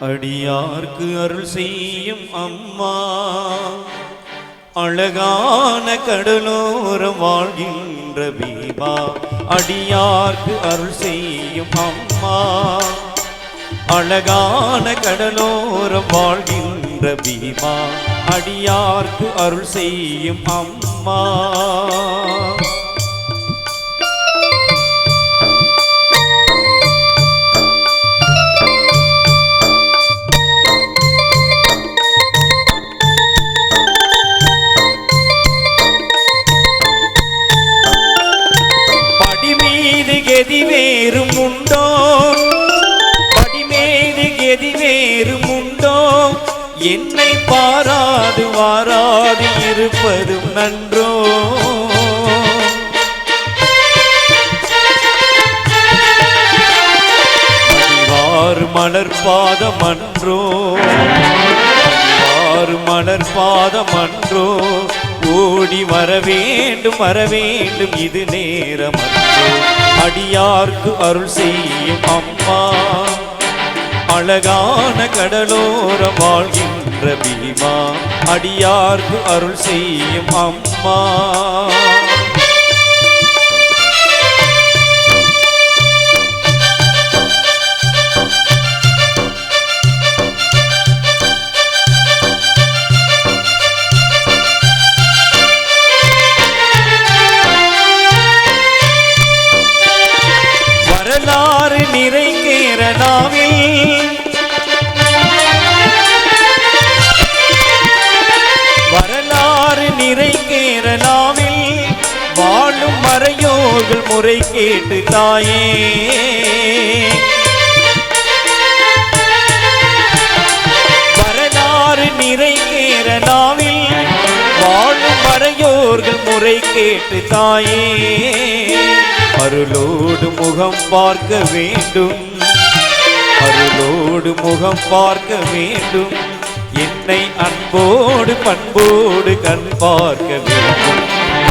அடியார்க்கு அருள் செய்யும் அம்மா, அழகான கடலோரம் வாழ்கின்ற பீமா. அடியார்க்கு அருள் செய்யும் அம்மா, அழகான கடலோரம் வாழ்கின்ற பீமா. அடியார்க்கு அருள் செய்யும் அம்மா. கெதி வேறும் உண்டோ, படிமேது கெதி வேறும் உண்டோ, என்னை பாராது வாராது இருப்பதும் நன்றோ. அடிவார் மலர்பாதம் அன்றோ, அடிவார் மலர்பாதம் அன்றோ, ஓடி வரவேண்டும் வரவேண்டும் இது நேரம் அன்றோ. அடியார்க்கு அருள் செய்யும் அம்மா, அழகான கடலோரம் வாழ்கின்ற பீமா. அடியார்க்கு அருள் செய்யும் அம்மா. வரலாறு நிறைங்கேற நாவில், வரலாறு நிறைங்கேற நாவில், வாழும் மறையோர்கள் முறை கேட்டு தாயே. வரலாறு நிறைங்கேற நாவில், வாழும் மறையோர்கள் முறை கேட்டு தாயே. அருளோடு முகம் பார்க்க வேண்டும், அருளோடு முகம் பார்க்க வேண்டும், என்னை அன்போடு பண்போடு கண் பார்க்க வேண்டும்.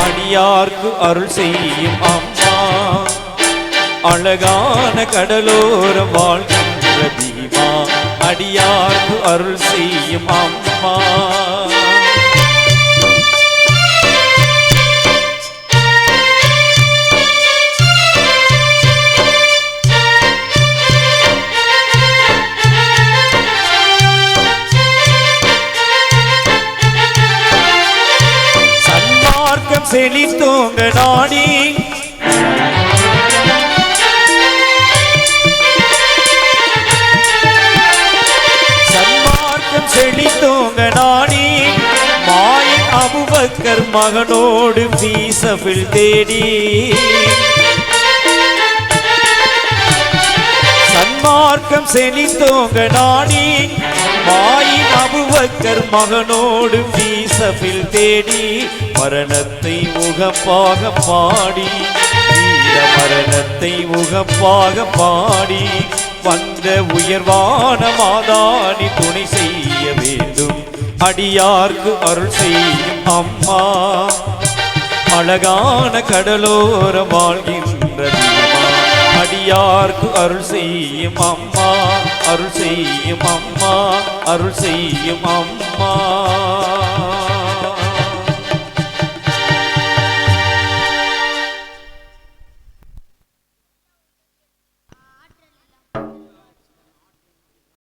அடியார்க்கு அருள் செய்யும் அம்மா, அழகான கடலோரம் வாழ்கின்ற பீமா. அடியார்க்கு அருள் செய்யும் அம்மா. செழித்தோங்க நாடி, சன்மார்க்கம் செழித்தோங்க நாடி, மாயின் அபூபக்கர் மகனோடு பீசபில் தேடி. சன்மார்க்கம் செழித்தோங்க நாடி, மாயின் அபூபக்கர் மகனோடு பீசபில் தேடி. மரணத்தை முகப்பாக பாடி, வீர மரணத்தை முகப்பாக பாடி, வந்த உயர்வான மாதானி துணை செய்ய வேண்டும். அடியார்க்கு அருள் செய்யும் அம்மா, அழகான கடலோரம் வாழ்கின்ற பீமா. அடியார்க்கு அருள் செய்யும் அம்மா, அருள் செய்யும் அம்மா, அருள் செய்யும் அம்மா.